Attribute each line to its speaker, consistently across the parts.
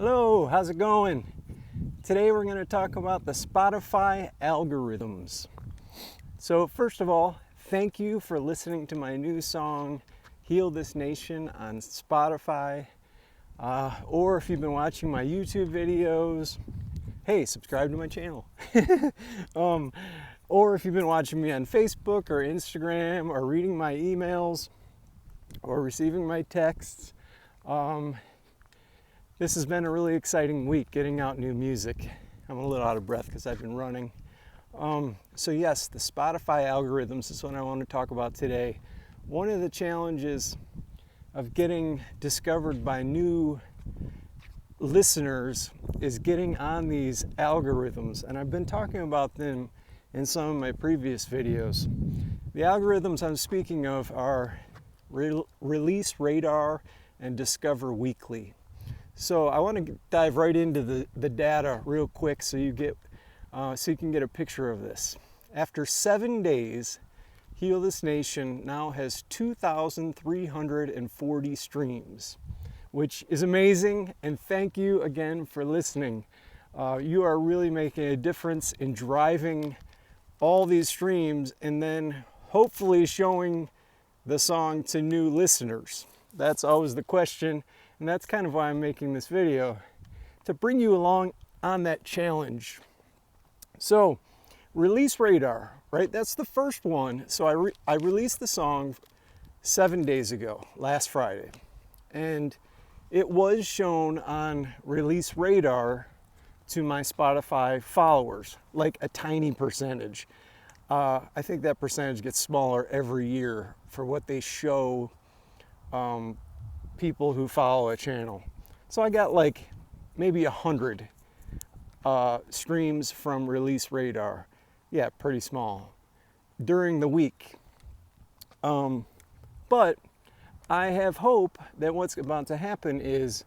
Speaker 1: Hello, how's it going? Today we're going to talk about the Spotify algorithms. So first of all, thank you for listening to my new song, Heal This Nation, on Spotify. Or if you've been watching my YouTube videos, hey, subscribe to my channel. Or if you've been watching me on Facebook or Instagram or reading my emails or receiving my texts, this has been a really exciting week getting out new music. I'm a little out of breath because I've been running. So yes, the Spotify algorithms is what I want to talk about today. One of the challenges of getting discovered by new listeners is getting on these algorithms, and I've been talking about them in some of my previous videos. The algorithms I'm speaking of are Release Radar and Discover Weekly. So I want to dive right into the data real quick so you can get a picture of this. After 7 days, Heal This Nation now has 2,340 streams, which is amazing, and thank you again for listening. You are really making a difference in driving all these streams and then hopefully showing the song to new listeners. That's always the question. And that's kind of why I'm making this video, to bring you along on that challenge. So, Release Radar, right? That's the first one. So I released the song 7 days ago, last Friday. And it was shown on Release Radar to my Spotify followers, like a tiny percentage. I think that percentage gets smaller every year for what they show people who follow a channel. So I got like maybe 100 streams from Release Radar. Yeah, pretty small during the week. But I have hope that what's about to happen is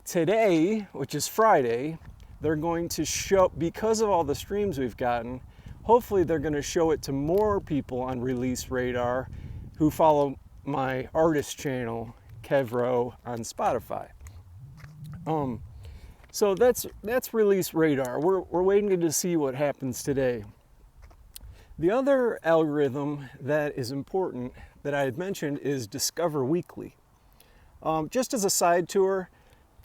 Speaker 1: today, which is Friday, they're going to show, because of all the streams we've gotten, hopefully they're going to show it to more people on Release Radar who follow my artist channel, Kevro, on Spotify. So that's Release Radar. We're waiting to see what happens today. The other algorithm that is important that I had mentioned is Discover Weekly. Just as a side tour,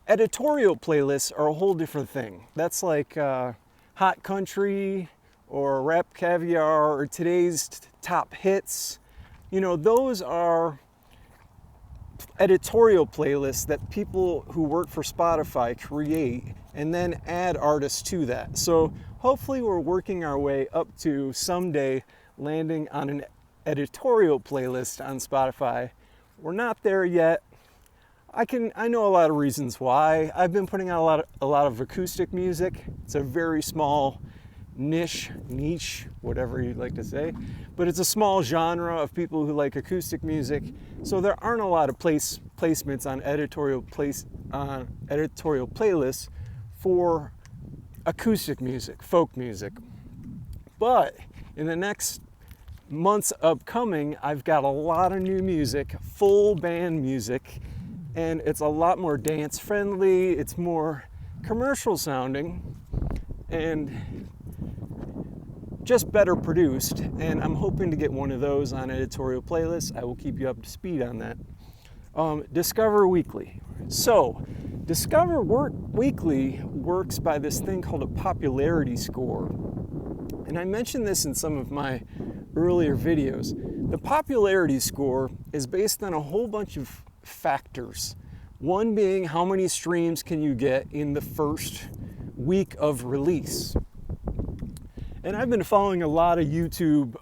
Speaker 1: editorial playlists are a whole different thing. That's like Hot Country or Rap Caviar or today's top hits. You know, those are editorial playlists that people who work for Spotify create and then add artists to that. So hopefully we're working our way up to someday landing on an editorial playlist on Spotify. We're not there yet. I know a lot of reasons why. I've been putting out a lot of acoustic music. It's a very small niche, whatever you'd like to say, but it's a small genre of people who like acoustic music. So there aren't a lot of placements on editorial playlists for acoustic music, folk music. But in the next months upcoming, I've got a lot of new music, full band music, and it's a lot more dance friendly. It's more commercial sounding and just better produced, and I'm hoping to get one of those on editorial playlists. I will keep you up to speed on that. Discover Weekly. So, Discover Weekly works by this thing called a popularity score. And I mentioned this in some of my earlier videos. The popularity score is based on a whole bunch of factors. One being how many streams can you get in the first week of release. And I've been following a lot of YouTube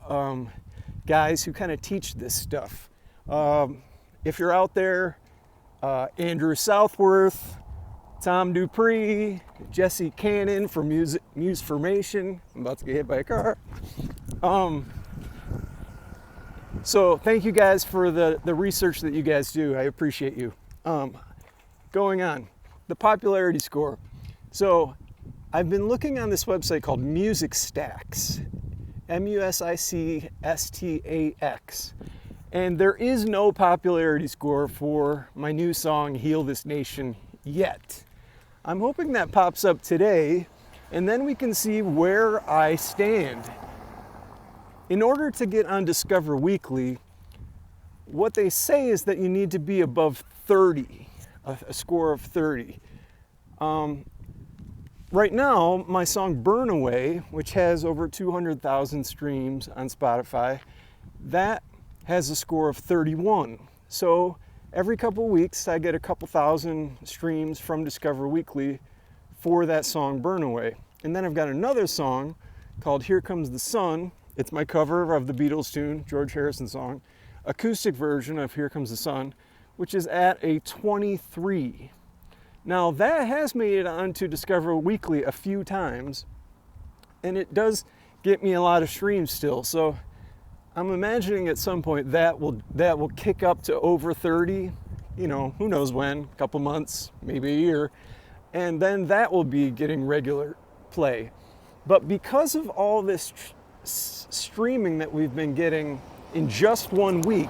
Speaker 1: guys who kind of teach this stuff. If you're out there, Andrew Southworth, Tom Dupree, Jesse Cannon from Musformation. I'm about to get hit by a car. So thank you guys for the research that you guys do. I appreciate you. Going on, the popularity score. So I've been looking on this website called Music Stacks, MUSICSTAX, and there is no popularity score for my new song, Heal This Nation, yet. I'm hoping that pops up today, and then we can see where I stand. In order to get on Discover Weekly, what they say is that you need to be above 30, a score of 30. Right now, my song Burn Away, which has over 200,000 streams on Spotify, that has a score of 31. So every couple of weeks, I get a couple thousand streams from Discover Weekly for that song Burn Away. And then I've got another song called Here Comes the Sun. It's my cover of the Beatles tune, George Harrison song, acoustic version of Here Comes the Sun, which is at a 23. Now that has made it onto Discover Weekly a few times, and it does get me a lot of streams still. So I'm imagining at some point that will kick up to over 30, you know, who knows when, a couple months, maybe a year, and then that will be getting regular play. But because of all this streaming that we've been getting in just 1 week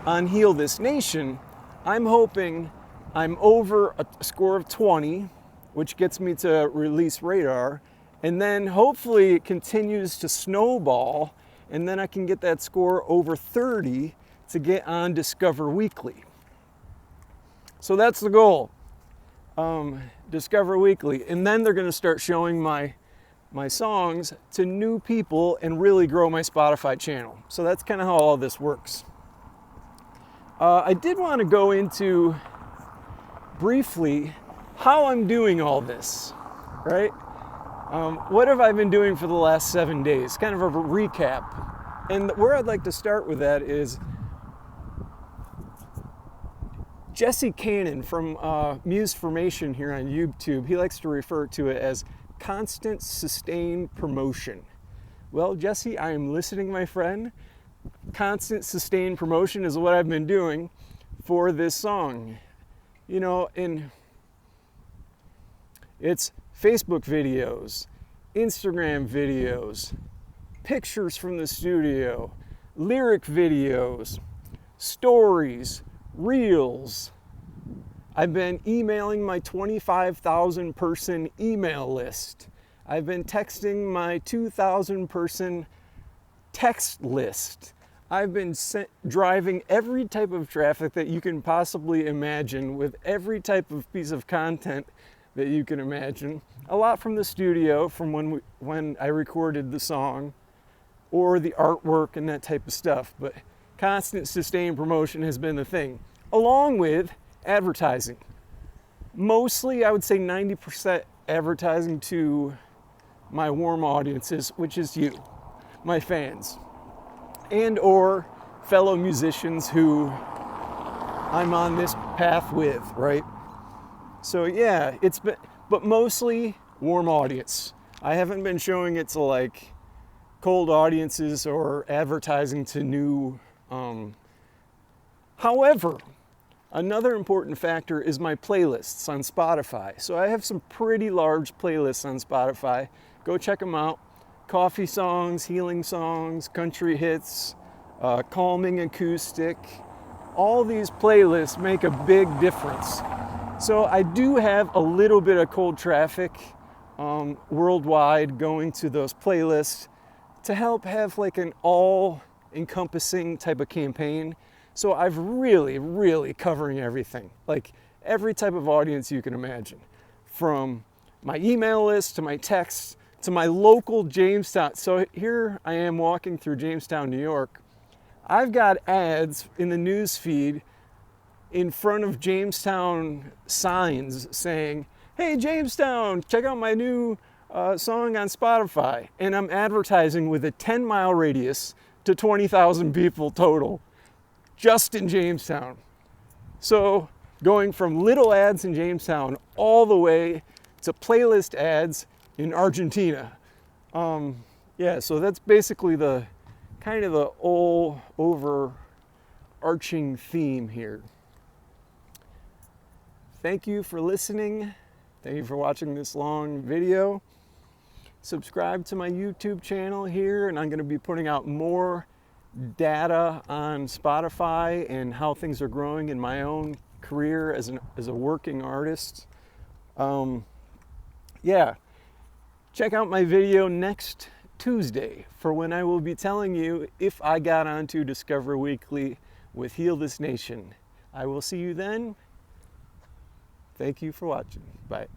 Speaker 1: on Heal This Nation, I'm hoping I'm over a score of 20, which gets me to Release Radar, and then hopefully it continues to snowball, and then I can get that score over 30 to get on Discover Weekly. So that's the goal, Discover Weekly, and then they're going to start showing my songs to new people and really grow my Spotify channel. So that's kind of how all this works. I did want to go into briefly how I'm doing all this, right? What have I been doing for the last 7 days? Kind of a recap. And where I'd like to start with that is Jesse Cannon from Muse Formation here on YouTube. He likes to refer to it as constant, sustained promotion. Well, Jesse, I am listening, my friend. Constant, sustained promotion is what I've been doing for this song. You know, it's Facebook videos, Instagram videos, pictures from the studio, lyric videos, stories, reels. I've been emailing my 25,000 person email list. I've been texting my 2,000 person text list. I've been driving every type of traffic that you can possibly imagine with every type of piece of content that you can imagine. A lot from the studio, from when I recorded the song, or the artwork and that type of stuff. But constant, sustained promotion has been the thing, along with advertising. Mostly, I would say 90% advertising to my warm audiences, which is you, my fans, and or fellow musicians who I'm on this path with, right? So yeah, it's been, but mostly warm audience. I haven't been showing it to like cold audiences or advertising to new. However, another important factor is my playlists on Spotify. So I have some pretty large playlists on Spotify. Go check them out. Coffee songs, healing songs, country hits, calming acoustic. All these playlists make a big difference. So I do have a little bit of cold traffic worldwide going to those playlists to help have like an all-encompassing type of campaign. So I've really covering everything, like every type of audience you can imagine, from my email list to my texts to my local Jamestown. So here I am walking through Jamestown, New York. I've got ads in the news feed in front of Jamestown signs saying, "Hey Jamestown, check out my new song on Spotify." And I'm advertising with a 10-mile radius to 20,000 people total, just in Jamestown. So going from little ads in Jamestown all the way to playlist ads in Argentina. Yeah, so that's basically the kind of the whole overarching theme here. Thank you for listening. Thank you for watching this long video. Subscribe to my YouTube channel here, and I'm going to be putting out more data on Spotify and how things are growing in my own career as a working artist. Yeah, check out my video next Tuesday for when I will be telling you if I got onto Discover Weekly with Heal This Nation. I will see you then. Thank you for watching. Bye.